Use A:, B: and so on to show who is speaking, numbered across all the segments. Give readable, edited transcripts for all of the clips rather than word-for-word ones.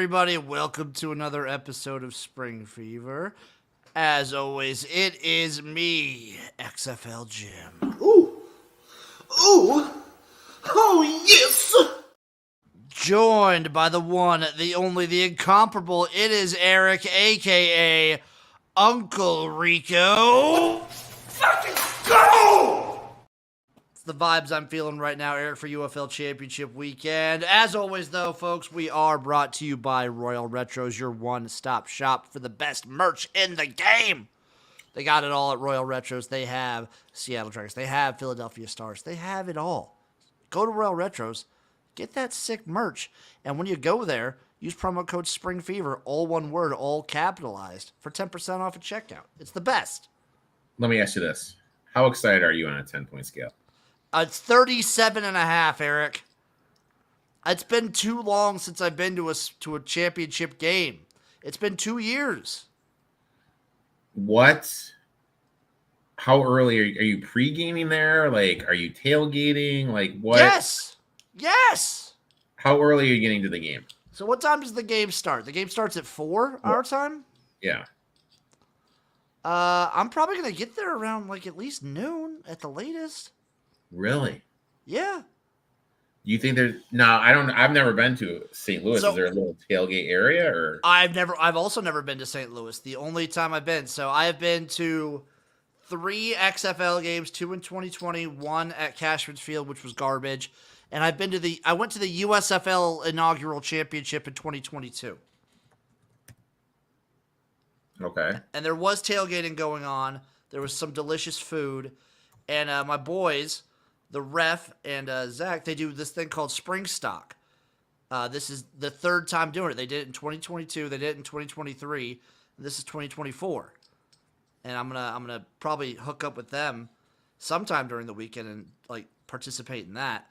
A: everybody? Welcome to another episode of Spring Fever. As always, it is me, XFL Jim.
B: Ooh. Oh, yes.
A: Joined by the one, the only, the incomparable, it is Erik, a.k.a. Uncle Rico.
B: Fucking go!
A: It's the vibes I'm feeling right now, Erik, for UFL Championship Weekend. As always, though, folks, we are brought to you by Royal Retros, your one-stop shop for the best merch in the game. They got it all at Royal Retros. They have Seattle Dragons. They have Philadelphia Stars. They have it all. Go to Royal Retros, get that sick merch, and when you go there, use promo code SPRINGFEVER, all one word, all capitalized, for 10% off at checkout. It's the best.
C: Let me ask you this. How excited are you on a 10-point scale?
A: It's 37.5, Erik. It's been too long since I've been to a championship game. It's been 2 years.
C: What? How early are you pre-gaming there? Like, are you tailgating? Like, what?
A: Yes.
C: How early are you getting to the game?
A: So what time does the game start? The game starts at 4 our time?
C: Yeah.
A: I'm probably going to get there around, like, at least noon at the latest.
C: Really?
A: Yeah.
C: You think there's... No, I've never been to St. Louis.
A: So,
C: is there a little tailgate area? Or
A: I've also never been to St. Louis. The only time I've been. So I have been to 3 XFL games, 2 in 2020, 1 at Cashman's Field, which was garbage. And I went to the USFL inaugural championship in 2022.
C: Okay.
A: And there was tailgating going on. There was some delicious food. And my boys, the ref and Zach, they do this thing called Spring Stock. This is the third time doing it. They did it in 2022. They did it in 2023. This is 2024. And I'm gonna probably hook up with them sometime during the weekend and like participate in that.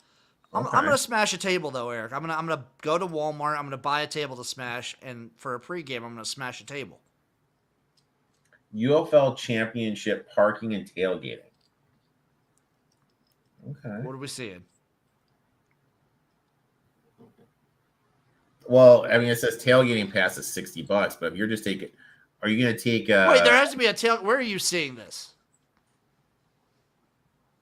A: I'm gonna smash a table though, Erik. I'm gonna go to Walmart. I'm gonna buy a table to smash, and for a pregame, I'm gonna smash a table.
C: UFL Championship parking and tailgating. Okay.
A: What are we seeing?
C: Well, I mean, it says tailgating pass is $60, but if you're just taking, are you going to take?
A: Wait, there has to be a tail. Where are you seeing this?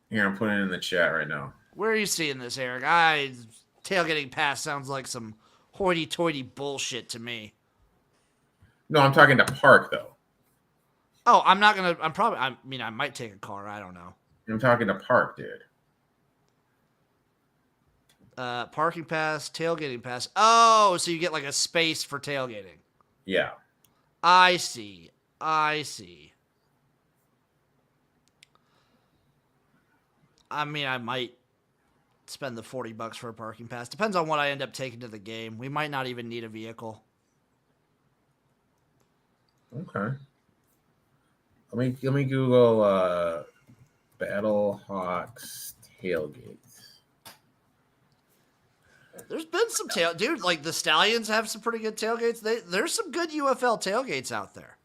C: Here, I'm putting it in the chat right now.
A: Where are you seeing this, Erik? Tailgating pass sounds like some hoity-toity bullshit to me.
C: No, I'm talking to park though.
A: Oh, I might take a car. I don't know.
C: I'm talking to park, dude.
A: Parking pass, tailgating pass. Oh, so you get like a space for tailgating.
C: Yeah.
A: I see. I mean, I might spend the $40 for a parking pass. Depends on what I end up taking to the game. We might not even need a vehicle.
C: Okay. Let me Google Battle Hawks tailgates.
A: There's been some dude, like the Stallions have some pretty good tailgates. There's some good UFL tailgates out there.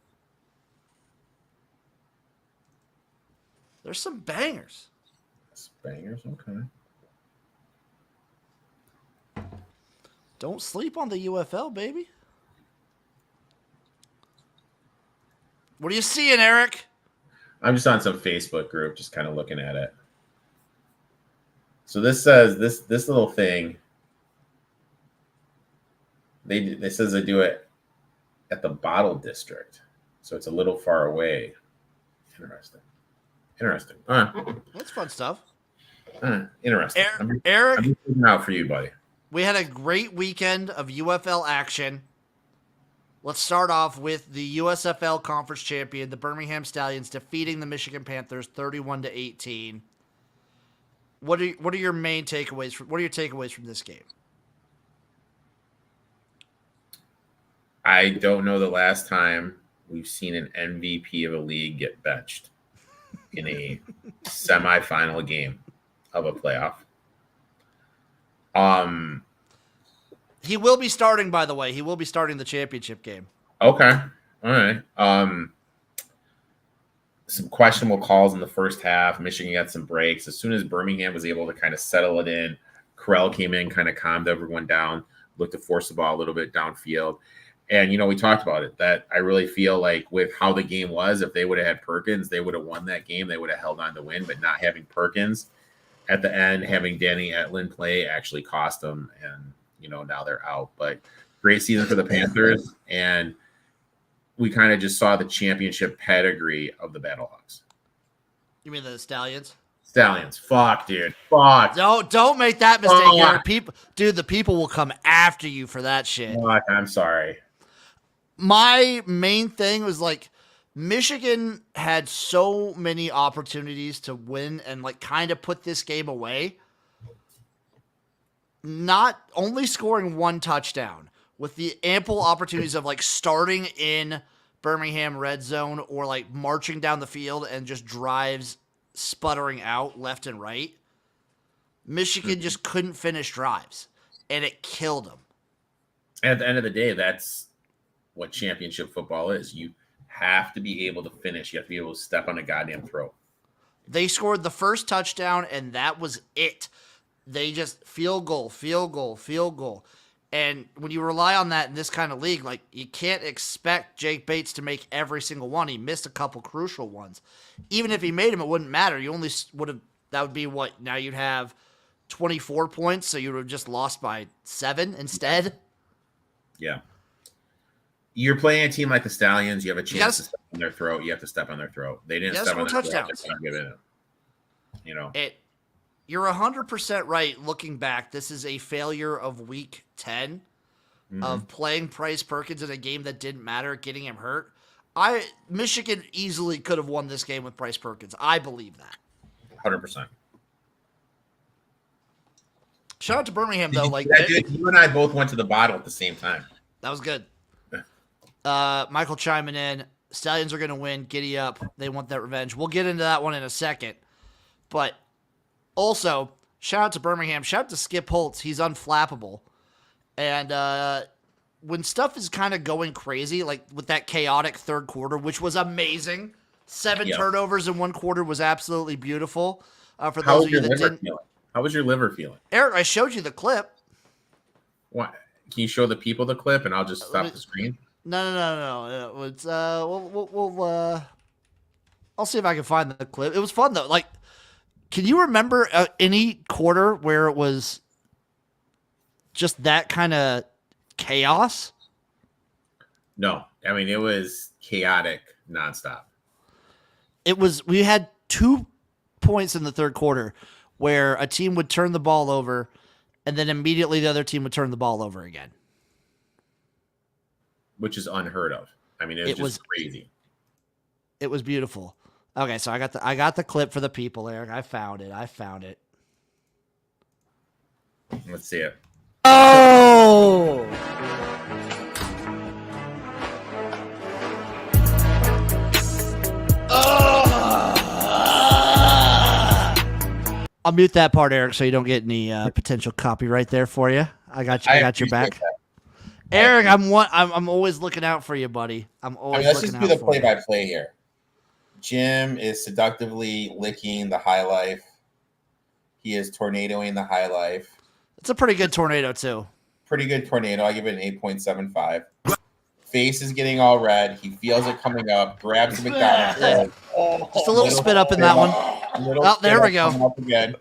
A: There's some bangers.
C: Bangers, okay.
A: Don't sleep on the UFL, baby. What are you seeing, Erik?
C: I'm just on some Facebook group, just kind of looking at it. So this says this little thing. They says they do it at the Bottle District, so it's a little far away. Interesting.
A: That's fun stuff.
C: Interesting.
A: Erik,
C: I'm looking out for you, buddy.
A: We had a great weekend of UFL action. Let's start off with the USFL Conference champion, the Birmingham Stallions, defeating the Michigan Panthers 31-18. What are your main takeaways? What are your takeaways from this game?
C: I don't know the last time we've seen an MVP of a league get benched in a semifinal game of a playoff.
A: He will be starting, by the way. He will be starting the championship game.
C: Okay. All right. Some questionable calls in the first half. Michigan got some breaks. As soon as Birmingham was able to kind of settle it in, Corral came in, kind of calmed everyone down. look to force the ball a little bit downfield. And, we talked about it, that I really feel like with how the game was, if they would have had Perkins, they would have won that game. They would have held on to win, but not having Perkins at the end, having Danny Etlin play actually cost them. And, now they're out. But great season for the Panthers. And we kind of just saw the championship pedigree of the Battlehawks.
A: You mean the Stallions?
C: Stallions. Fuck, dude. Fuck.
A: Don't make that mistake. The people will come after you for that shit.
C: Fuck, I'm sorry.
A: My main thing was like Michigan had so many opportunities to win and like kind of put this game away. Not only scoring one touchdown with the ample opportunities of like starting in Birmingham red zone or like marching down the field and just drives sputtering out left and right. Michigan just couldn't finish drives and it killed them.
C: At the end of the day, that's what championship football is. You have to be able to finish. You have to be able to step on a goddamn throat.
A: They scored the first touchdown, and that was it. They just field goal. And when you rely on that in this kind of league, like you can't expect Jake Bates to make every single one. He missed a couple crucial ones. Even if he made them, it wouldn't matter. You only would have, that would be what? Now you'd have 24 points, so you would have just lost by 7 instead.
C: Yeah. You're playing a team like the Stallions. You have a chance to step on their throat. You have to step on their throat. They didn't step on their
A: touchdowns.
C: Throat.
A: You're 100% right. Looking back, this is a failure of week 10 of playing Bryce Perkins in a game that didn't matter, getting him hurt. Michigan easily could have won this game with Bryce Perkins. I believe that.
C: 100%.
A: Shout out to Birmingham, though.
C: You and I both went to the bottle at the same time.
A: That was good. Michael chiming in. Stallions are going to win. Giddy up. They want that revenge. We'll get into that one in a second. But also, shout out to Birmingham. Shout out to Skip Holtz. He's unflappable. And when stuff is kind of going crazy, like with that chaotic third quarter, which was amazing. 7 turnovers in one quarter was absolutely beautiful. For those of you that didn't.
C: How was your liver feeling?
A: Eric, I showed you the clip.
C: What? Can you show the people the clip and I'll just stop the screen?
A: No. It's we'll I'll see if I can find the clip. It was fun though. Like, can you remember any quarter where it was just that kind of chaos?
C: No, I mean it was chaotic nonstop.
A: We had 2 points in the third quarter where a team would turn the ball over and then immediately the other team would turn the ball over again.
C: Which is unheard of. I mean, it was crazy.
A: It was beautiful. Okay, so I got the clip for the people, Eric. I found it.
C: Let's see it.
A: Oh! I'll mute that part, Eric, so you don't get any potential copyright there for you. I got your back.
C: That.
A: Eric, I'm always looking out for you, buddy.
C: Let's just do the play-by-play here. Jim is seductively licking the high life. He is tornadoing the high life.
A: It's a pretty good tornado, too.
C: Pretty good tornado. I give it an 8.75. Face is getting all red. He feels it coming up. Grabs the McDonald's.
A: Just a little spit up in that one. Oh, there we go.
C: Again.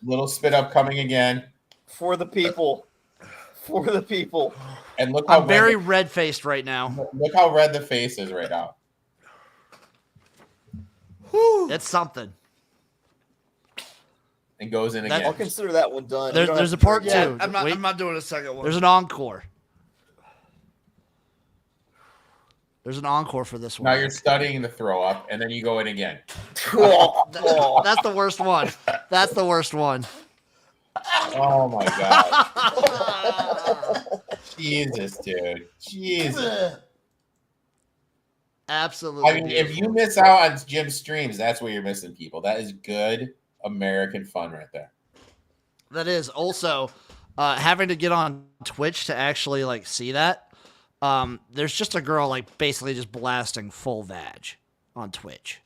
C: Little spit up coming again.
D: For the people.
C: And look how
A: I'm very red-faced right now.
C: Look how red the face is right now.
A: It's something.
C: And goes in again.
D: I'll consider that one done.
A: There's a part 2.
B: I'm not doing a second one.
A: There's an encore. There's an encore for this one.
C: Now you're studying the throw up, and then you go in again.
A: That's the worst one. That's the worst one.
C: Oh my god. Jesus, dude. Jesus.
A: Absolutely.
C: I mean, if you miss out on Jim's streams, that's what you're missing, people. That is good American fun right there.
A: That is also having to get on Twitch to actually like see that. There's just a girl like basically just blasting full vag on Twitch.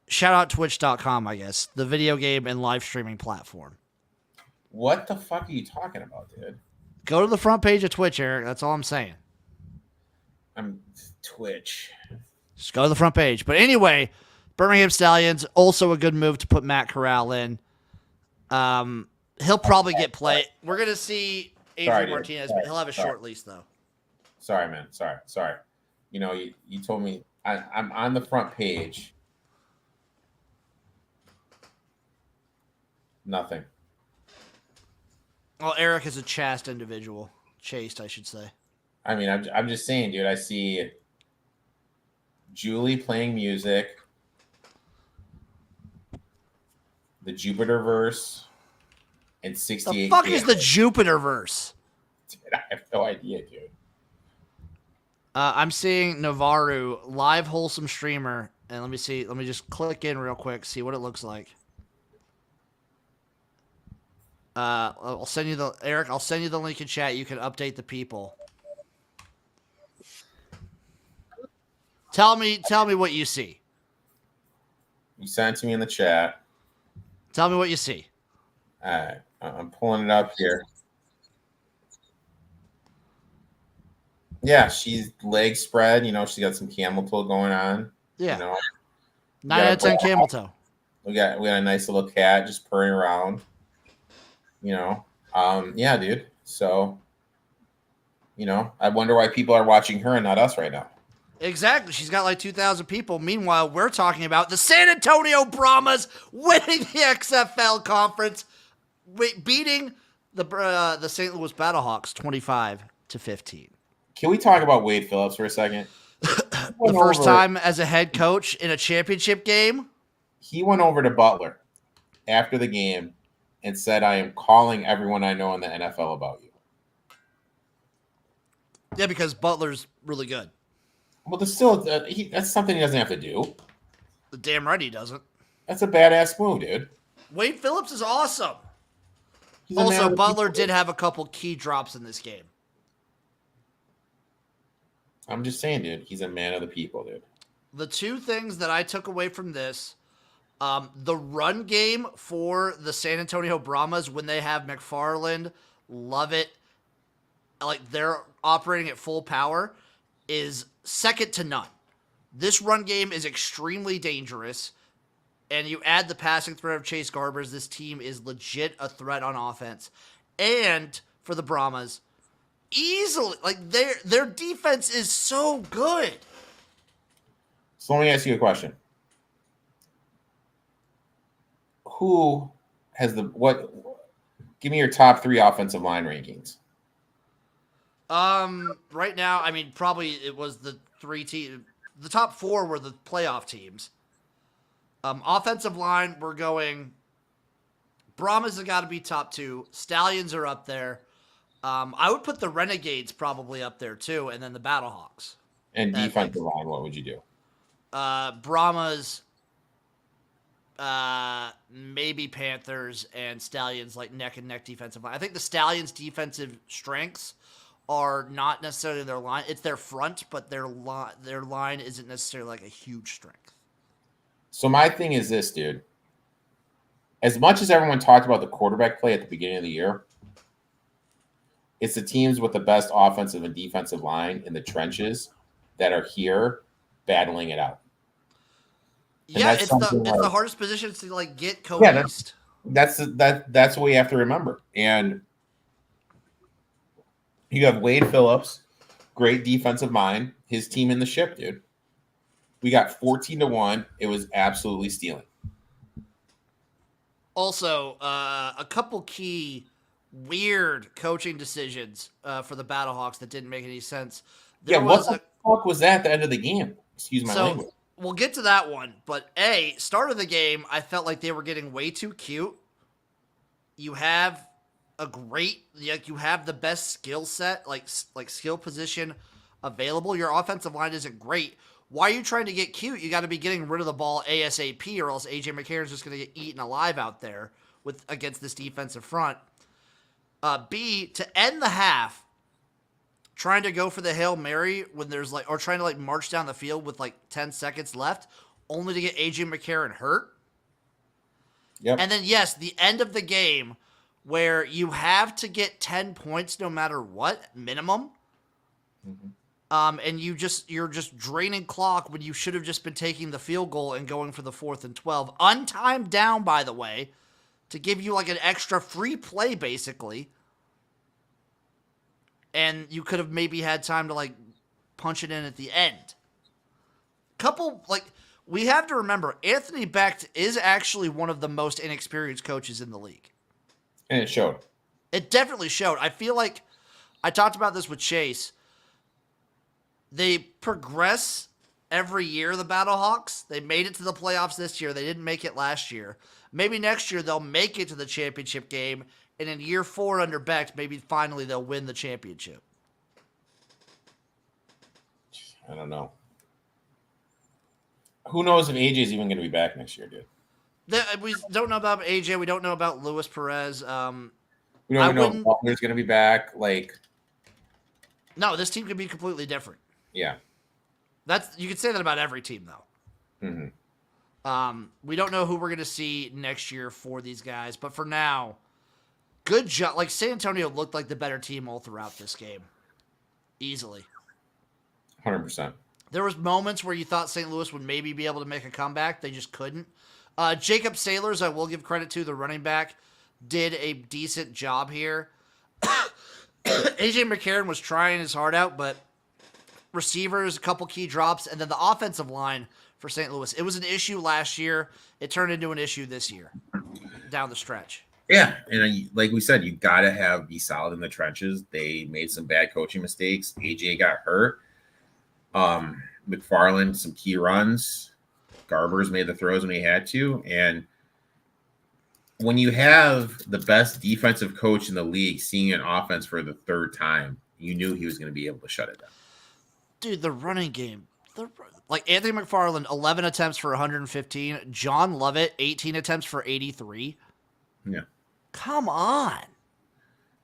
A: Shout out twitch.com, I guess, the video game and live streaming platform.
C: What the fuck are you talking about, dude?
A: Go to the front page of Twitch, Eric. That's all I'm saying.
C: I'm Twitch.
A: Just go to the front page. But anyway, Birmingham Stallions, also a good move to put Matt Corral in. He'll probably get play. We're going to see Adrian
C: Dude.
A: Martinez, but he'll have a short lease, though.
C: Sorry, man. Sorry. You told me I'm on the front page. Nothing.
A: Well, Eric is a chaste individual. Chaste, I should say.
C: I mean, I'm just saying, dude. I see Julie playing music, the Jupiter verse, and 68.
A: The fuck is the Jupiter verse?
C: Dude, I have no idea, dude.
A: I'm seeing Navarro, live wholesome streamer, and let me see. Let me just click in real quick, see what it looks like. I'll send you the Eric. I'll send you the link in chat. You can update the people. Tell me what you see.
C: You sent it to me in the chat.
A: Tell me what you see.
C: All right, I'm pulling it up here. Yeah, she's leg spread. She's got some camel toe going on.
A: Yeah. 9 out of 10 camel toe.
C: We got a nice little cat just purring around. Yeah, dude. So, I wonder why people are watching her and not us right now.
A: Exactly. She's got like 2,000 people. Meanwhile, we're talking about the San Antonio Brahmas winning the XFL conference, beating the St. Louis Battlehawks 25-15.
C: Can we talk about Wade Phillips for a second?
A: The first time as a head coach in a championship game.
C: He went over to Butler after the game and said, "I am calling everyone I know in the NFL about you."
A: Yeah, because Butler's really good.
C: Well, there's still that's something he doesn't have to do.
A: The damn right he doesn't.
C: That's a badass move, dude.
A: Wade Phillips is awesome.
C: He's a man
A: Also,
C: of the
A: Butler
C: people.
A: did have a couple key drops in this game.
C: I'm just saying, dude. He's a man of the people, dude.
A: The two things that I took away from this, the run game for the San Antonio Brahmas when they have McFarland, Lovett, like they're operating at full power, is second to none. This run game is extremely dangerous, and you add the passing threat of Chase Garbers, this team is legit a threat on offense. And for the Brahmas, easily, like their defense is so good.
C: So let me ask you a question. Who has give me your top 3 offensive line rankings.
A: Right now, I mean, probably it was the 3 teams. The top 4 were the playoff teams. Offensive line, we're going. Brahmas have got to be top 2. Stallions are up there. I would put the Renegades probably up there too, and then the Battlehawks.
C: And defensive line, what would you do?
A: Brahmas, maybe Panthers, and Stallions like neck and neck defensive line. I think the Stallions' defensive strengths are not necessarily their line; it's their front, but their line isn't necessarily like a huge strength.
C: So my thing is this, dude. As much as everyone talked about the quarterback play at the beginning of the year, it's the teams with the best offensive and defensive line in the trenches that are here battling it out.
A: Yeah, it's the hardest position to like get cohesed.
C: That's what we have to remember. And you have Wade Phillips, great defensive mind, his team in the ship, dude. We got 14-1. It was absolutely stealing.
A: Also, a couple key weird coaching decisions for the Battlehawks that didn't make any sense.
C: What the fuck was that at the end of the game? Excuse my language.
A: We'll get to that one, but start of the game, I felt like they were getting way too cute. You have you have the best skill set, like skill position available. Your offensive line isn't great. Why are you trying to get cute? You got to be getting rid of the ball ASAP, or else AJ McCarron's just going to get eaten alive out there against this defensive front. B, to end the half, trying to go for the Hail Mary when there's or trying to march down the field with 10 seconds left, only to get AJ McCarron hurt.
C: Yep.
A: And then, yes, the end of the game where you have to get 10 points no matter what, minimum. And you're just draining clock when you should have just been taking the field goal and going for the 4th and 12. Untimed down, by the way, to give you like an extra free play, basically. And you could have maybe had time to like punch it in at the end. We have to remember, Anthony Becht is actually one of the most inexperienced coaches in the league.
C: And it showed.
A: It definitely showed. I feel like I talked about this with Chase. They progress every year, the Battlehawks. They made it to the playoffs this year. They didn't make it last year. Maybe next year they'll make it to the championship game, and in year 4 under Becht, maybe finally they'll win the championship.
C: I don't know. Who knows if AJ is even going to be back next year, dude?
A: We don't know about AJ. We don't know about Luis Perez.
C: We don't even know if Butler's going to be back.
A: No, this team could be completely different.
C: Yeah.
A: You could say that about every team, though.
C: Mm-hmm.
A: We don't know who we're going to see next year for these guys, but for now, good job. Like, San Antonio looked like the better team all throughout this game. Easily.
C: 100%.
A: There was moments where you thought St. Louis would maybe be able to make a comeback. They just couldn't. Jacob Sailors, I will give credit to, the running back, did a decent job here. AJ McCarron was trying his heart out, but receivers, a couple key drops, and then the offensive line for St. Louis. It was an issue last year. It turned into an issue this year down the stretch.
C: Yeah, and like we said, you got to be solid in the trenches. They made some bad coaching mistakes. AJ got hurt. McFarland, some key runs. Garbers made the throws when he had to. And when you have the best defensive coach in the league seeing an offense for the 3rd time, you knew he was going to be able to shut it down.
A: Dude, the running game. Like Anthony McFarland, 11 attempts for 115. John Lovett, 18 attempts for 83.
C: Yeah.
A: Come on.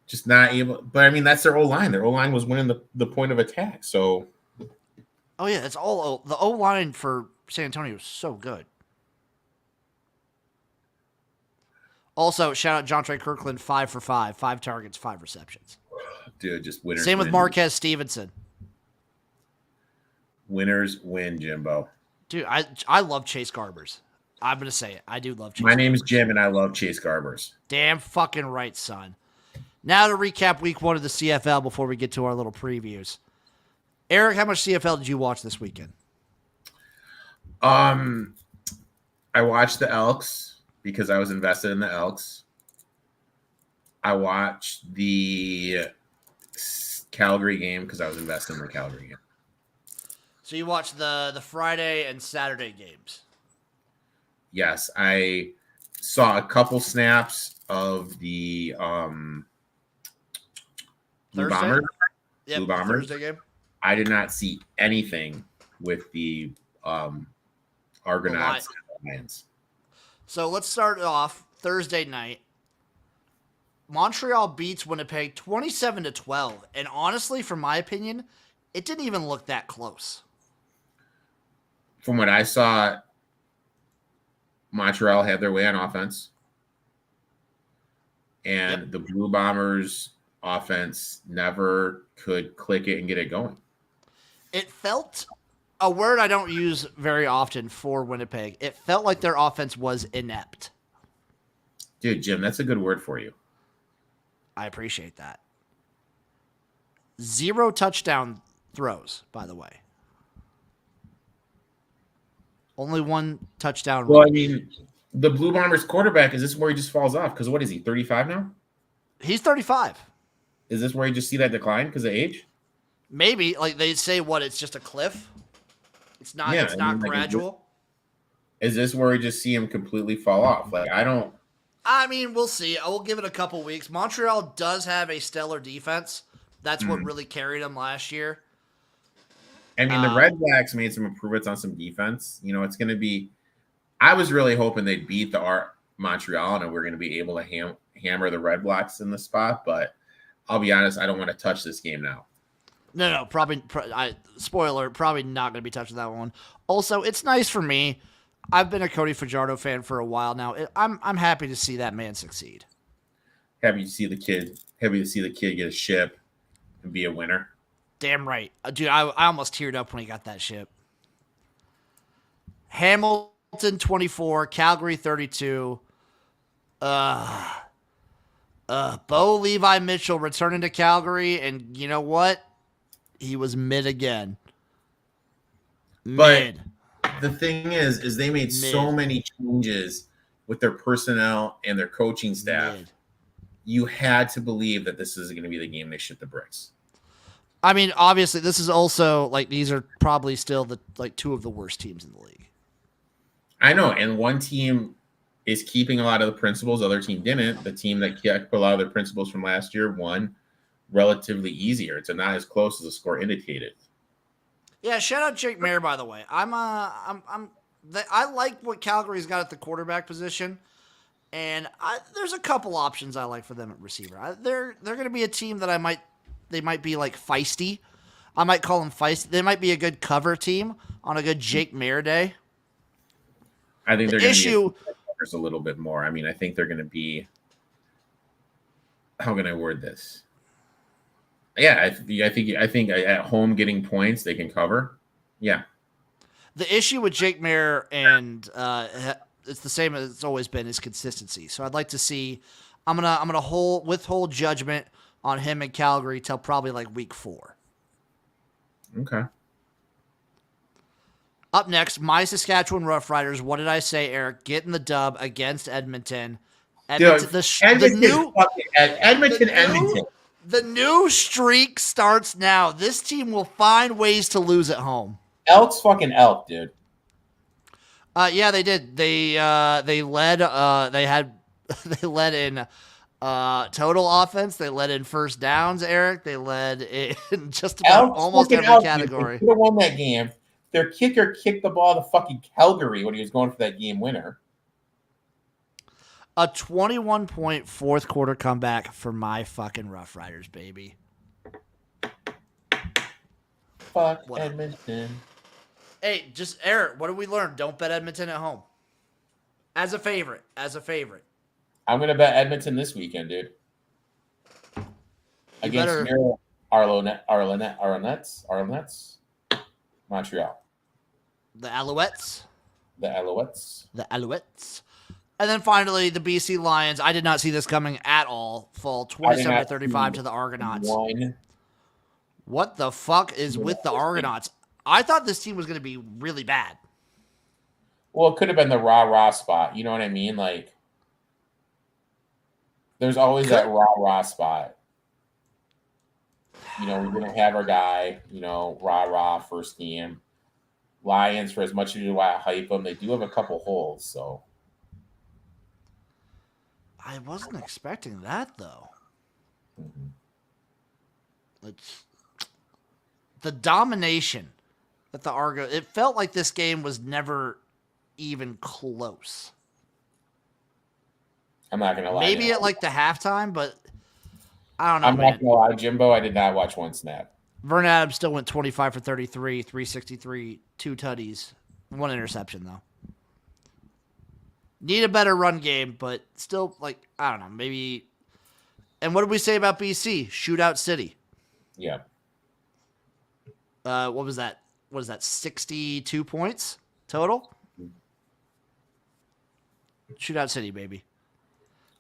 C: Just not able. But, I mean, that's their O-line. Their O-line was winning the point of attack. So.
A: Oh, yeah, it's all the O-line for San Antonio is so good. Also, shout out John Trey Kirkland, 5 for 5. 5 targets, 5 receptions.
C: Dude, just winners.
A: Same with Marquez Stevenson.
C: Winners win, Jimbo.
A: Dude, I love Chase Garbers. I'm going to say it. I do love Chase
C: My name is Jim, and I love Chase Garbers.
A: Damn fucking right, son. Now to recap week 1 of the CFL before we get to our little previews. Erik, how much CFL did you watch this weekend?
C: I watched the Elks because I was invested in the Elks. I watched the Calgary game because I was invested in the Calgary game.
A: So you watched the Friday and Saturday games?
C: Yes, I saw a couple snaps of the Blue Bombers.
A: Yep,
C: Blue Bombers.
A: Thursday game.
C: I did not see anything with the Argonauts and Lions.
A: So let's start off Thursday night. Montreal beats Winnipeg 27-12. And honestly, from my opinion, it didn't even look that close.
C: From what I saw, Montreal had their way on offense. And the Blue Bombers offense never could click it and get it going.
A: It felt, a word I don't use very often for Winnipeg, it felt like their offense was inept.
C: Dude, Jim, that's a good word for you.
A: I appreciate that. 0 touchdown throws, by the way. Only 1 touchdown.
C: Well, I mean, the Blue Bombers quarterback, is this where he just falls off? Because what is he, 35 now?
A: He's 35.
C: Is this where you just see that decline because of age?
A: Maybe. Like they say, it's just a cliff? It's not gradual.
C: Is this where you just see him completely fall off?
A: I mean, we'll see. I will give it a couple weeks. Montreal does have a stellar defense. That's what really carried them last year.
C: I mean, the Red Blacks made some improvements on some defense. You know, it's going to be – I was really hoping they'd beat the Montreal and we're going to be able to hammer the Red Blacks in the spot. But I'll be honest, I don't want to touch this game now.
A: No, probably spoiler, probably not going to be touching that one. Also, it's nice for me. I've been a Cody Fajardo fan for a while now. I'm happy to see that man succeed.
C: happy to see the kid get a ship and be a winner.
A: Damn right. Dude, I almost teared up when he got that ship. Hamilton 24, Calgary 32. Bo Levi Mitchell returning to Calgary, and you know what? He was mid again.
C: But
A: Mid.
C: the thing is they made so many changes with their personnel and their coaching staff.
A: Mid.
C: You had to believe that this is going to be the game they shit the bricks.
A: I mean, obviously, this is also like these are probably still the two of the worst teams in the league.
C: I know, and one team is keeping a lot of the principles, the other team didn't. The team that kept a lot of their principles from last year won relatively easier. It's not as close as the score indicated.
A: Yeah, shout out Jake Mayer, by the way. I like what Calgary's got at the quarterback position, and there's a couple options I like for them at receiver. They're going to be a team that they might be like feisty. I might call them feisty. They might be a good cover team on a good Jake Mayer day.
C: I think they're going to be a little bit more. I mean, I think they're going to be. How can I word this? Yeah, I think at home getting points they can cover. Yeah.
A: The issue with Jake Mayer and it's the same as it's always been is consistency. So I'd like to see. I'm gonna withhold judgment on him in Calgary till probably like week 4.
C: Okay.
A: Up next, my Saskatchewan Roughriders. What did I say, Eric? Getting the dub against Edmonton.
C: Edmonton.
A: The new streak starts now. This team will find ways to lose at home.
C: Elk's fucking elk, dude.
A: Yeah, they did. They led. They led in total offense. They led in first downs. Eric. They led in just about almost every category.
C: They could have won that game. Their kicker kicked the ball to fucking Calgary when he was going for that game winner.
A: A 21-point fourth quarter comeback for my fucking Rough Riders, baby.
C: Fuck Edmonton.
A: Hey, just Eric, what did we learn? Don't bet Edmonton at home. As a favorite.
C: I'm gonna bet Edmonton this weekend, dude. Against Arlenettes, Montreal.
A: The Alouettes.
C: The Alouettes.
A: And then finally, the BC Lions. I did not see this coming at all. Fall 27-35 to the Argonauts. What the fuck is with the Argonauts? I thought this team was going to be really bad.
C: Well, it could have been the rah-rah spot. You know what I mean? Like, there's always that rah-rah spot. You know, we're going to have our guy, rah-rah first game. Lions, for as much as you want to hype them, they do have a couple holes, so.
A: I wasn't expecting that, though. Mm-hmm. The domination that the Argo, it felt like this game was never even close.
C: I'm not going to lie.
A: Maybe at like the halftime, but I don't know.
C: I'm not going to lie, Jimbo. I did not watch one snap.
A: Vern Adams still went 25 for 33, 363, 2 tutties, 1 interception, though. Need a better run game, but still, I don't know, maybe. And what did we say about BC? Shootout City.
C: Yeah.
A: What was that? What is that? 62 points total? Shootout City, baby.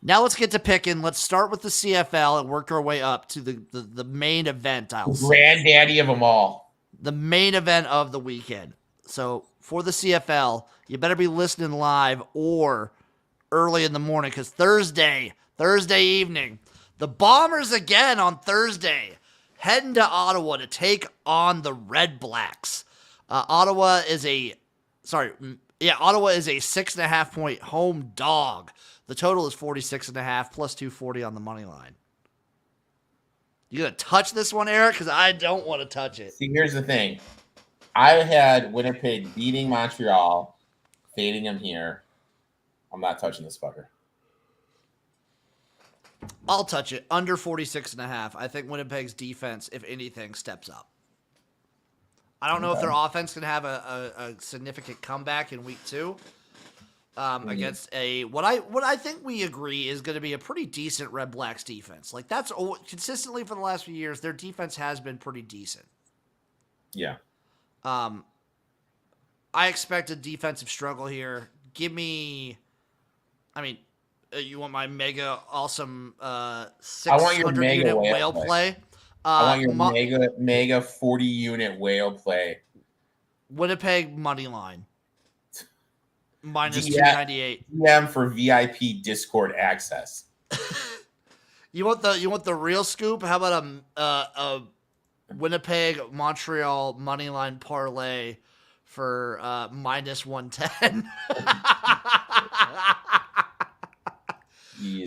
A: Now let's get to picking. Let's start with the CFL and work our way up to the main event.
C: Granddaddy of them all.
A: The main event of the weekend. So for the CFL, you better be listening live or early in the morning because Thursday evening, the Bombers again on Thursday, heading to Ottawa to take on the Red Blacks. Ottawa is a 6.5 point home dog. The total is 46.5 plus 240 on the money line. You gonna touch this one, Eric? Because I don't want to touch it.
C: See, here's the thing. I had Winnipeg beating Montreal, fading them here. I'm not touching this fucker.
A: I'll touch it. Under 46.5. I think Winnipeg's defense, if anything, steps up. I don't know if their offense can have a significant comeback in week 2, against what I think we agree is going to be a pretty decent Red Blacks defense. Like that's consistently for the last few years, their defense has been pretty decent.
C: Yeah.
A: I expect a defensive struggle here. Give me, you want my mega awesome 600 unit whale play?
C: I want your mega 40 unit whale play.
A: Winnipeg money line. Minus 298.
C: DM for VIP Discord access.
A: You want the real scoop? How about a Winnipeg Montreal money line parlay for minus 110?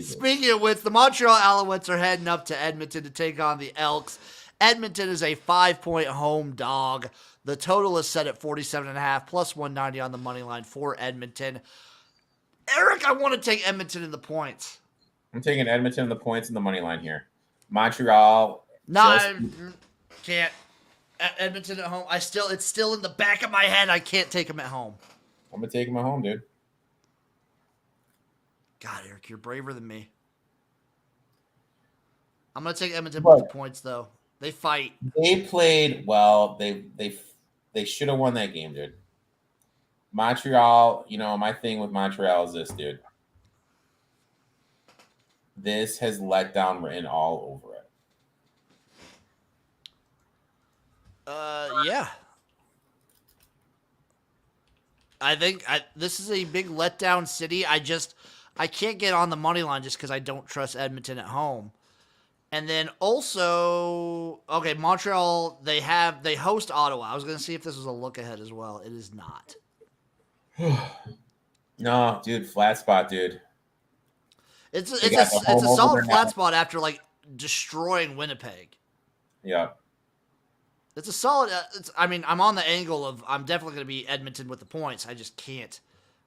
A: Speaking of which, the Montreal Alouettes are heading up to Edmonton to take on the Elks. Edmonton is a 5-point home dog. The total is set at 47.5 plus 190 on the money line for Edmonton. Eric, I want to take Edmonton in the points.
C: I'm taking Edmonton in the points and the money line here. Montreal.
A: No, I can't. Edmonton at home. It's still in the back of my head. I can't take them at home.
C: I'm gonna take them at home, dude.
A: God, Eric, you're braver than me. I'm gonna take Edmonton with the points, though. They fight.
C: They played well. They should have won that game, dude. Montreal, my thing with Montreal is this, dude. This has letdown written all over it.
A: Yeah. I think this is a big letdown city. I can't get on the money line just because I don't trust Edmonton at home. And then also, okay, Montreal, they host Ottawa. I was going to see if this was a look ahead as well. It is not.
C: No, dude, flat spot, dude.
A: It's a solid flat spot after like destroying Winnipeg.
C: Yeah.
A: It's a solid. I'm on the angle of I'm definitely going to be Edmonton with the points. I just can't.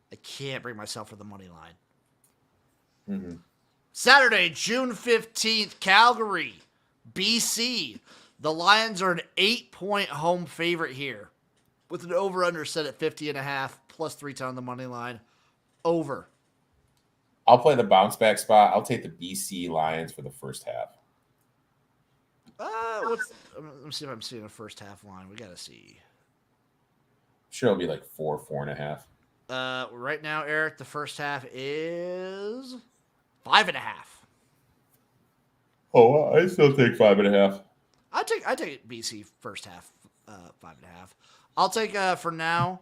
A: I can't bring myself for the money line.
C: Mm-hmm.
A: Saturday, June 15th, Calgary, BC. The Lions are an 8-point home favorite here with an over-under set at 50.5 plus 3 on the money line. Over.
C: I'll play the bounce back spot. I'll take the BC Lions for the first half.
A: Let me see if I'm seeing a first half line. We got to see.
C: Sure, it'll be like 4.5.
A: Right now, Eric, the first half is 5.5.
C: Oh, I still take 5.5.
A: I take BC first half, 5.5. I'll take for now.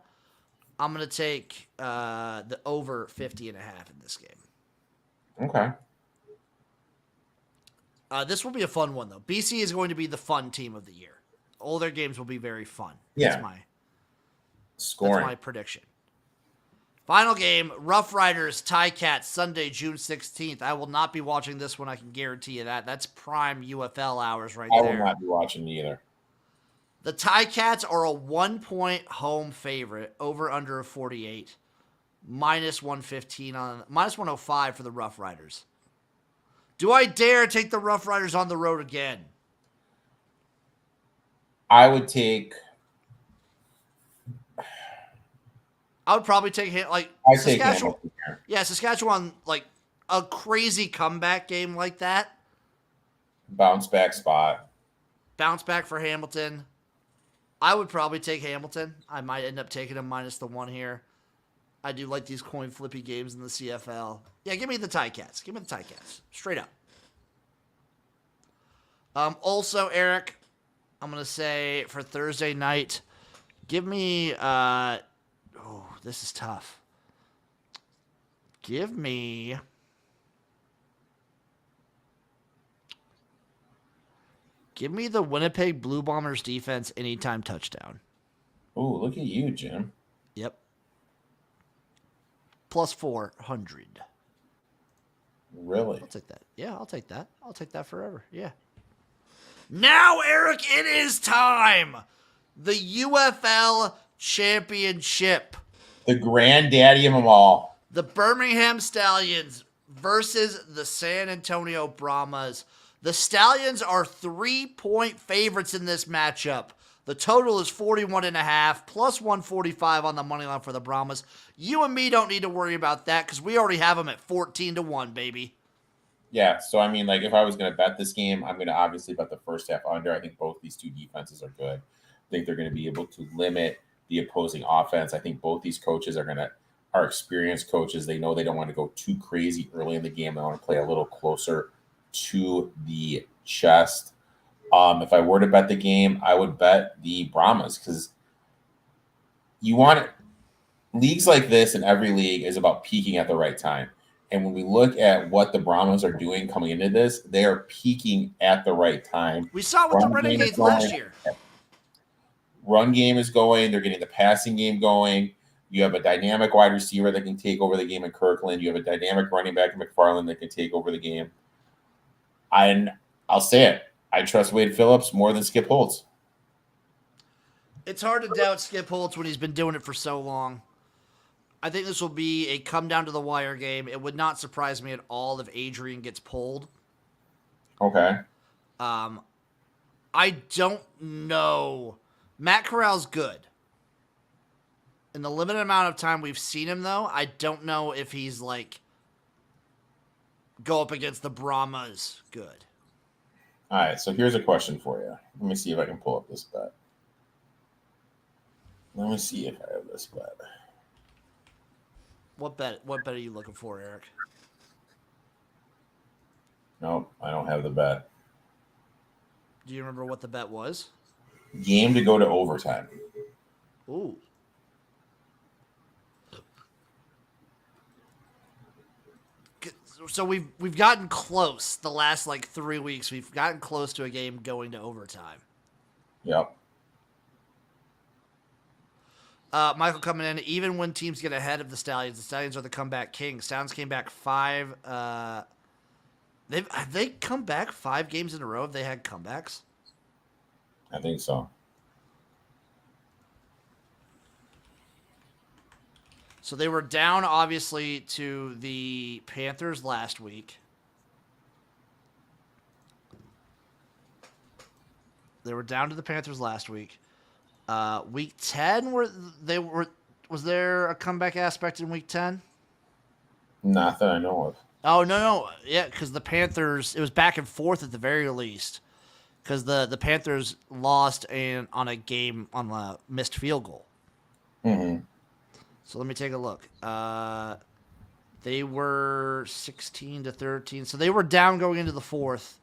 A: I'm gonna take the over 50.5 in this game.
C: Okay.
A: This will be a fun one though. BC is going to be the fun team of the year. All their games will be very fun.
C: Yeah.
A: That's
C: Scoring.
A: my prediction. Final game, Rough Riders, Ticats, Sunday, June 16th. I will not be watching this one. I can guarantee you that. That's prime UFL hours right there.
C: I will not be watching either.
A: The Ticats are a 1-point home favorite, over under of 48, minus 115 on minus 105 for the Rough Riders. Do I dare take the Rough Riders on the road again?
C: I would take.
A: I would probably take Saskatchewan. Yeah, Saskatchewan, like a crazy comeback game like that.
C: Bounce back spot.
A: Bounce back for Hamilton. I would probably take Hamilton. I might end up taking them minus the 1 here. I do like these coin flippy games in the CFL. Yeah, give me the Ticats. Give me the Ticats. Straight up. Also, Eric, I'm going to say for Thursday night, give me... this is tough. Give me... Give me the Winnipeg Blue Bombers defense anytime touchdown.
C: Oh, look at you, Jim.
A: Yep. Plus 400.
C: Really?
A: I'll take that. Yeah, I'll take that. I'll take that forever. Yeah. Now, Eric, it is time. The UFL Championship.
C: The granddaddy of them all.
A: The Birmingham Stallions versus the San Antonio Brahmas. The Stallions are 3-point favorites in this matchup. The total is 41.5 plus 145 on the money line for the Brahmas. You and me don't need to worry about that because we already have them at 14-1, baby.
C: Yeah, so I mean, like if I was going to bet this game, I'm going to obviously bet the first half under. I think both these two defenses are good. I think they're going to be able to limit the opposing offense. I think both these coaches are experienced coaches. They know they don't want to go too crazy early in the game. They want to play a little closer to the chest. If I were to bet the game, I would bet the Brahmas because you want leagues like this, and every league is about peaking at the right time. And when we look at what the Brahmas are doing coming into this, they are peaking at the right time.
A: We saw it with the Renegades last year.
C: Run game is going. They're getting the passing game going. You have a dynamic wide receiver that can take over the game in Kirkland. You have a dynamic running back in McFarland that can take over the game. I'll say it. I trust Wade Phillips more than Skip Holtz.
A: It's hard to doubt Skip Holtz when he's been doing it for so long. I think this will be a come down to the wire game. It would not surprise me at all if Adrian gets pulled.
C: Okay.
A: I don't know. Matt Corral's good. In the limited amount of time we've seen him, though, I don't know if he's go up against the Brahmas good.
C: All right, so here's a question for you. Let me see if I can pull up this bet. Let me see if I have this bet.
A: What bet are you looking for, Eric?
C: Nope, I don't have the bet.
A: Do you remember what the bet was?
C: Game to go to overtime.
A: Ooh. So we've gotten close the last 3 weeks. We've gotten close to a game going to overtime.
C: Yep.
A: Michael coming in. Even when teams get ahead of the Stallions are the comeback kings. Stallions came back 5. Have they come back 5 games in a row? Have they had comebacks?
C: I think so.
A: So they were down, obviously, to the Panthers last week. Week 10, was there a comeback aspect in week 10?
C: Not that I know of.
A: Oh, no. Yeah, because the Panthers, it was back and forth at the very least. Because the Panthers lost on a game on a missed field goal.
C: Mm-hmm.
A: So let me take a look. They were 16-13. So they were down going into the fourth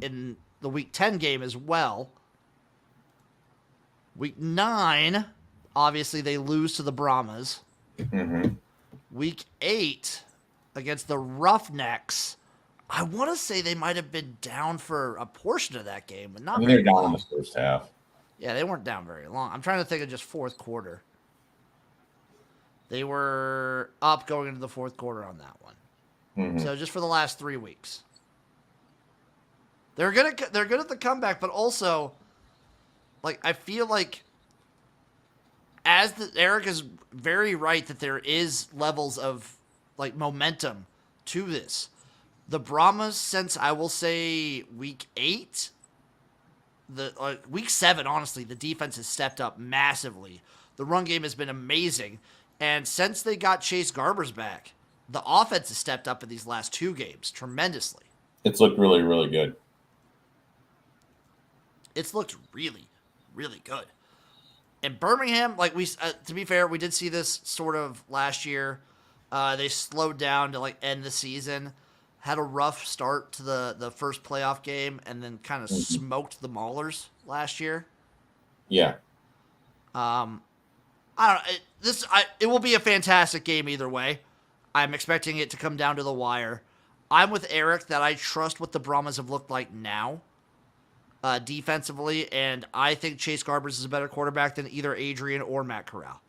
A: in the Week 10 game as well. Week 9, obviously they lose to the Brahmas.
C: Mm-hmm.
A: Week 8 against the Roughnecks. I want to say they might have been down for a portion of that game, but not very
C: they're down
A: long.
C: in the first half.
A: Yeah, they weren't down very long. I'm trying to think of just fourth quarter. They were up going into the fourth quarter on that one.
C: Mm-hmm.
A: So just for the last 3 weeks. They're good at the comeback, but also I feel like Erik is very right that there is levels of momentum to this. The Brahmas, since I will say week 8, week 7, honestly, the defense has stepped up massively. The run game has been amazing. And since they got Chase Garbers back, the offense has stepped up in these last 2 games tremendously.
C: It's looked really, really good.
A: It's looked really, really good. And Birmingham, to be fair, we did see this sort of last year. They slowed down to end the season, had a rough start to the first playoff game, and then kind of smoked the Maulers last year.
C: Yeah.
A: I don't know. It will be a fantastic game either way. I'm expecting it to come down to the wire. I'm with Erik that I trust what the Brahmas have looked like now defensively, and I think Chase Garbers is a better quarterback than either Adrian or Matt Corral.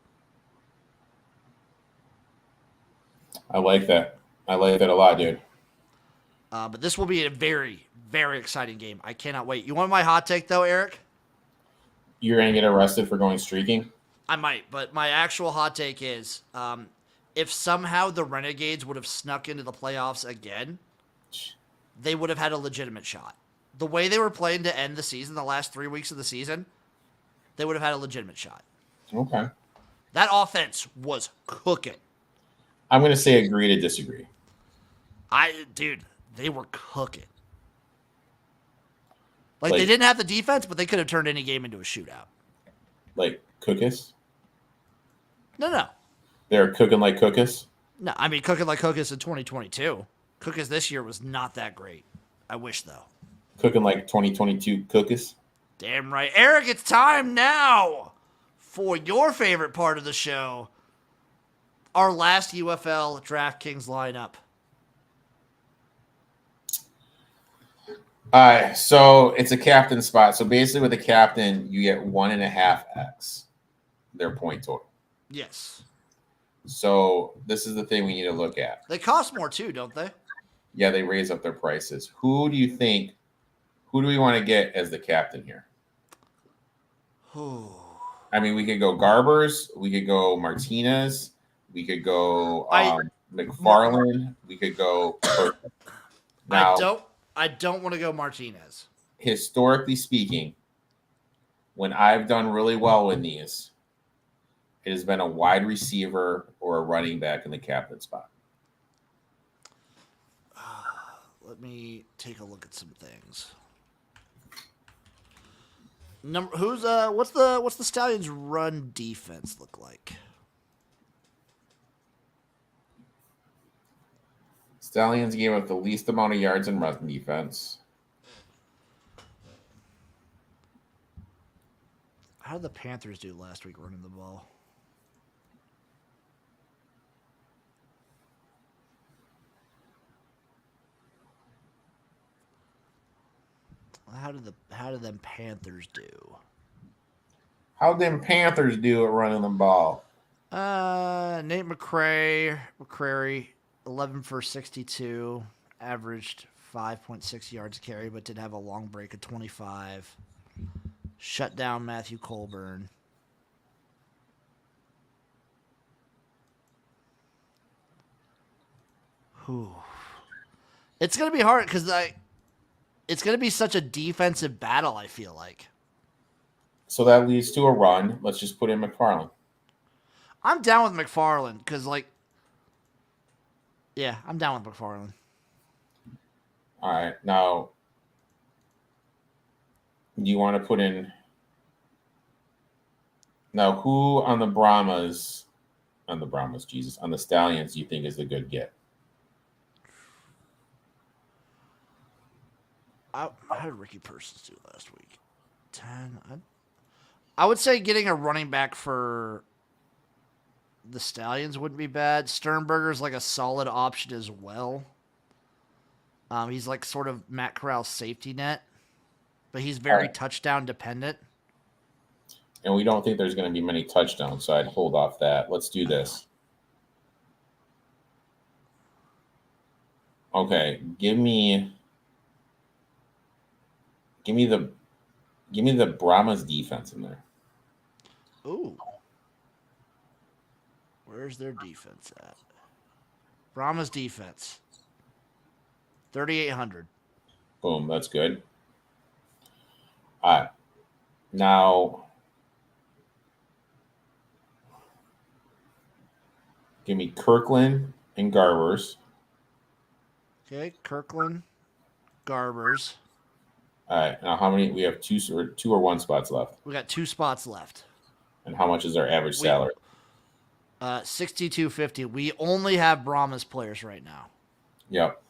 C: I like that. I like that a lot, dude.
A: But this will be a very, very exciting game. I cannot wait. You want my hot take, though, Erik?
C: You're going to get arrested for going streaking?
A: I might, but my actual hot take is if somehow the Renegades would have snuck into the playoffs again, they would have had a legitimate shot. The way they were playing to end the season, the last 3 weeks of the season, they would have had a legitimate shot.
C: Okay.
A: That offense was cooking.
C: I'm going to say agree to disagree.
A: Dude, they were cooking. They
C: Like-
A: didn't have the defense, but they could have turned any game into a shootout.
C: Like cookies?
A: No.
C: They're cooking like cookies?
A: No, I mean, cooking like cookies in 2022. Cookies this year was not that great. I wish, though.
C: Cooking like 2022 cookies?
A: Damn right. Eric, it's time now for your favorite part of the show. Our last UFL DraftKings lineup.
C: All right, so it's a captain spot. So basically with a captain, you get 1.5x their point total.
A: Yes.
C: So this is the thing we need to look at.
A: They cost more, too, don't they?
C: Yeah, they raise up their prices. Who do we want to get as the captain here? I mean, we could go Garbers, we could go Martinez, we could go McFarland, we could go now,
A: I don't want to go Martinez.
C: historically speaking, when I've done really well in these, it has been a wide receiver or a running back in the captain spot.
A: Let me take a look at some things. What's the Stallions' run defense look like?
C: Stallions gave up the least amount of yards in run defense.
A: How did the Panthers do last week running the ball? How did them Panthers do?
C: How'd them Panthers do at running the ball?
A: Nate McCrary, 11 for 62, averaged 5.6 yards a carry, but did have a long break of 25. Shut down Matthew Colburn. Whew. It's gonna be hard because it's gonna be such a defensive battle. I feel like.
C: So that leads to a run. Let's just put in McFarland.
A: I'm down with McFarland because, yeah, I'm down with McFarland.
C: All right. Now, do you want to put in? Now, who on the Stallions, do you think is the good get?
A: How did Ricky Persons do last week? 10. I would say getting a running back for the Stallions wouldn't be bad. Sternberger's like a solid option as well. He's like sort of Matt Corral's safety net, but he's very touchdown dependent.
C: And we don't think there's going to be many touchdowns, so I'd hold off that. Let's do this. Okay, give me the Brahmas defense in there.
A: Ooh. Where's their defense at? Brahma's defense. 3,800.
C: Boom, that's good. All right. Now, give me Kirkland and Garbers.
A: Okay, Kirkland, Garbers.
C: All right. Now, how many? We have two or one spots left.
A: We got 2 spots left.
C: And how much is our average salary?
A: 6250. We only have Brahma's players right now.
C: Yep.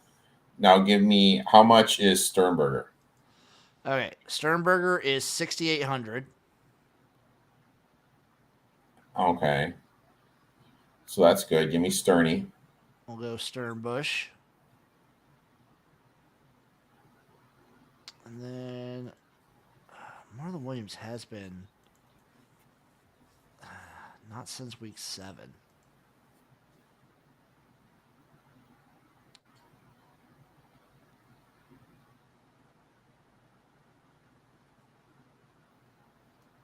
C: Now, give me how much is Sternberger?
A: Okay, Sternberger is 6,800.
C: Okay. So that's good. Give me Sterney.
A: We'll go Sternbush. And then Marlon Williams has been not since week 7.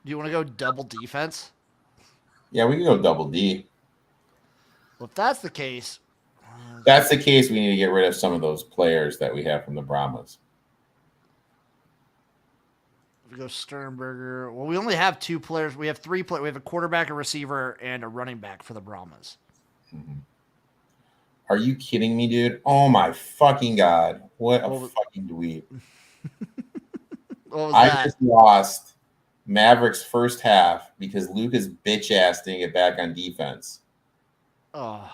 A: Do you want to go double defense?
C: Yeah, we can go double D.
A: Well, if that's the case,
C: That's the case. We need to get rid of some of those players that we have from the Brahmas.
A: We go Sternberger. Well, we only have 2 players. We have 3 players. We have a quarterback, a receiver, and a running back for the Brahmas.
C: Are you kidding me, dude? Oh my fucking god! What a
A: What was-
C: fucking dweeb!
A: What was
C: I
A: that?
C: just lost Mavericks first half because Luca's bitch ass didn't get back on defense.
A: Oh.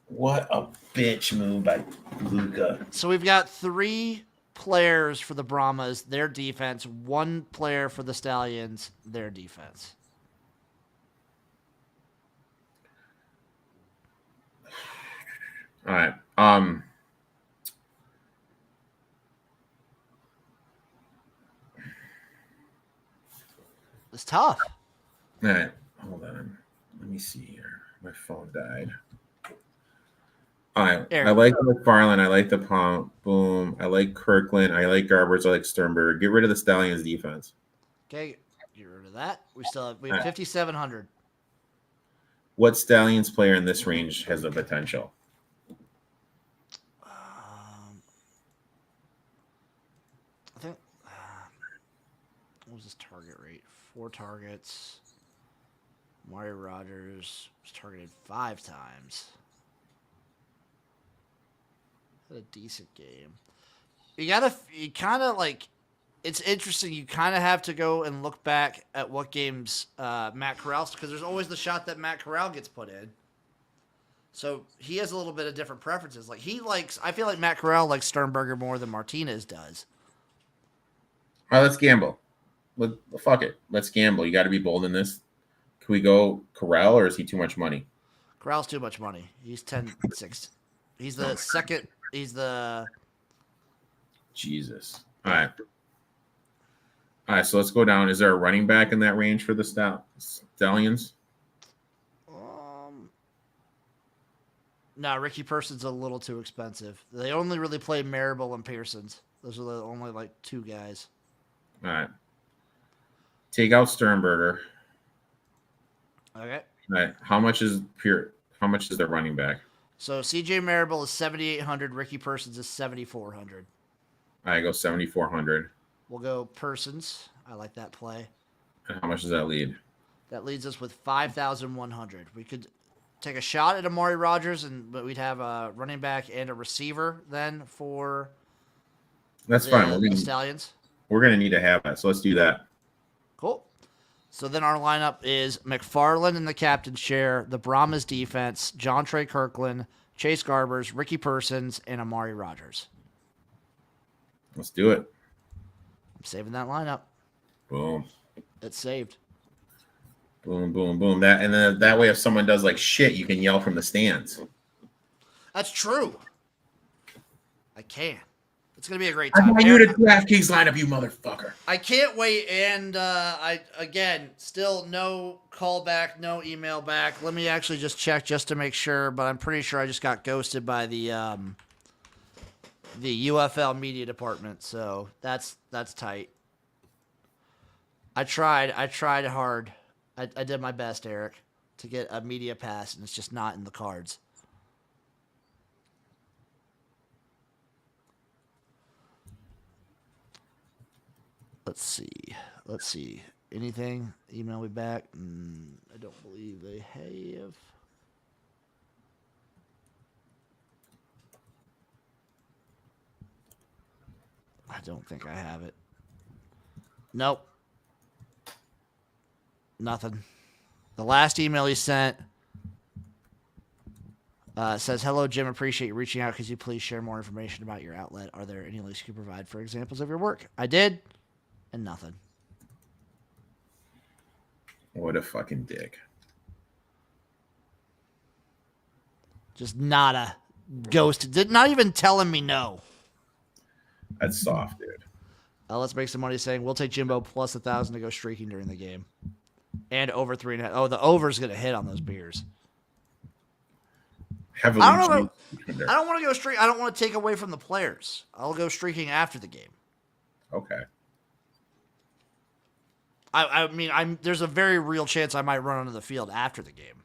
C: What a bitch move by Luca.
A: So we've got 3 players for the Brahmas, their defense. 1 player for the Stallions, their defense.
C: All right.
A: It's tough.
C: All right. Hold on. Let me see here. My phone died. All right.
A: Eric.
C: I like McFarland. I like the Pump. Boom. I like Kirkland. I like Garbers. I like Sternberg. Get rid of the Stallions defense.
A: Okay, get rid of that. We have 5,700.
C: What Stallions player in this range has the potential?
A: I think. What was his target rate? 4 targets. Mario Rogers was targeted 5 times. Had a decent game. You kind of like, it's interesting. You kind of have to go and look back at what games Matt Corral, because there's always the shot that Matt Corral gets put in. So he has a little bit of different preferences. Like I feel like Matt Corral likes Sternberger more than Martinez does.
C: All right, let's gamble. Fuck it. Let's gamble. You got to be bold in this. Can we go Corral, or is he too much money?
A: Corral's too much money. He's 10-6. He's the second. He's the.
C: Jesus. All right. All right, so let's go down. Is there a running back in that range for the Stallions?
A: No, Ricky Person's a little too expensive. They only really play Marable and Pearsons. Those are the only 2 guys.
C: All right. Take out Sternberger.
A: Okay.
C: All right. How much is their running back?
A: So CJ Marable is 7,800. Ricky Persons is 7,400.
C: I go 7,400.
A: We'll go Persons. I like that play.
C: And how much does that lead?
A: That leads us with 5,100. We could take a shot at Amari Rogers, but we'd have a running back and a receiver then for
C: That's fine.
A: the Stallions.
C: We're gonna need to have that, so let's do that.
A: Cool. So then our lineup is McFarland in the captain's chair, the Brahmas defense, John Trey Kirkland, Chase Garbers, Ricky Persons, and Amari Rogers.
C: Let's do it.
A: I'm saving that lineup.
C: Boom.
A: It's saved.
C: Boom, boom, boom. That way, if someone does shit, you can yell from the stands.
A: That's true. I can. It's gonna be a great
C: I
A: time.
C: want you to DraftKings lineup, you motherfucker.
A: I can't wait, and still no call back, no email back. Let me actually just check just to make sure, but I'm pretty sure I just got ghosted by the UFL media department, so that's tight. I tried hard. I did my best, Eric, to get a media pass, and it's just not in the cards. Let's see. Anything? Email me back? I don't believe they have. I don't think I have it. Nope. Nothing. The last email he sent says, "Hello, Jim. Appreciate you reaching out. Could you please share more information about your outlet? Are there any links you can provide for examples of your work?" I did, and nothing.
C: What a fucking dick.
A: Just nada. Ghosted. Did not even telling me no.
C: That's soft, dude.
A: Let's make some money saying we'll take Jimbo plus 1,000 to go streaking during the game. And over 3.5. Oh, the over's going to hit on those beers.
C: Heavily
A: I don't know.
C: cheated.
A: I don't want to go streak. I don't want to take away from the players. I'll go streaking after the game.
C: Okay.
A: I mean, there's a very real chance I might run onto the field after the game.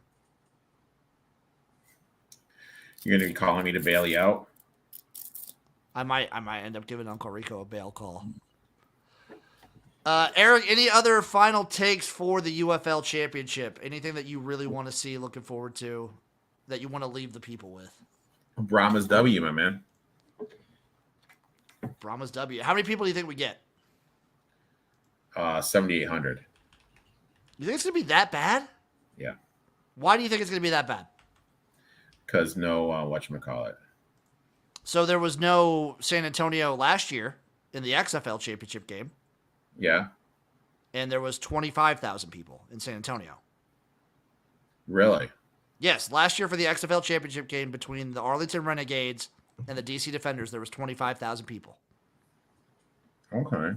C: You're gonna be calling me to bail you out?
A: I might end up giving Uncle Rico a bail call. Eric, any other final takes for the UFL championship? Anything that you really want to see, looking forward to, that you want to leave the people with?
C: Brahma's W, my man.
A: Brahma's W. How many people do you think we get?
C: 7,800.
A: You think it's going to be that bad?
C: Yeah.
A: Why do you think it's going to be that bad?
C: Because no, whatchamacallit.
A: So there was no San Antonio last year in the XFL championship game,
C: Yeah.
A: and there was 25,000 people in San Antonio.
C: Really?
A: Yes, last year for the XFL championship game between the Arlington Renegades and the DC Defenders, there was 25,000 people.
C: Okay.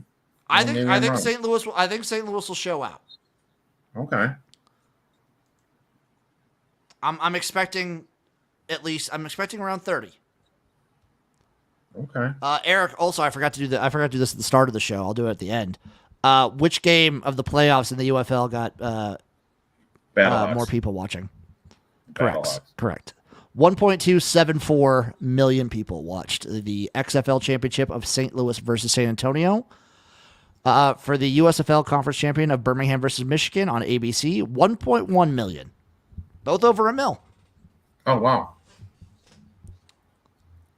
A: I
C: Well,
A: think
C: maybe I'm wrong.
A: St. Louis will show out.
C: Okay.
A: I'm expecting around 30.
C: Okay.
A: Eric, also I forgot to do this at the start of the show. I'll do it at the end. Which game of the playoffs in the UFL got
C: Battlehawks.
A: more people watching?
C: Battlehawks.
A: Correct. 1.274 million people watched the XFL championship of St. Louis versus San Antonio. For the USFL conference champion of Birmingham versus Michigan on ABC, 1.1 million. Both over a mil.
C: Oh, wow.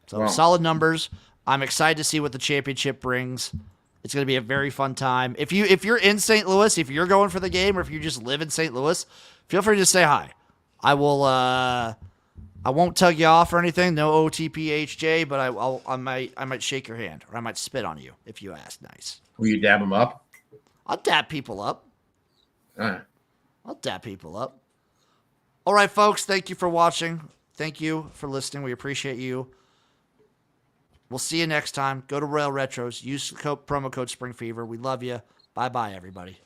A: So
C: Wow.
A: solid numbers. I'm excited to see what the championship brings. It's going to be a very fun time. If you're in St. Louis, if you're going for the game, or if you just live in St. Louis, feel free to say hi. I will. I won't tug you off or anything. No OTPHJ, but I might shake your hand, or I might spit on you if you ask nice.
C: Will you dab them up?
A: I'll dap people up.
C: All right.
A: I'll dap people up. All right, folks. Thank you for watching. Thank you for listening. We appreciate you. We'll see you next time. Go to Royal Retros. Use promo code SpringFever. We love you. Bye-bye, everybody.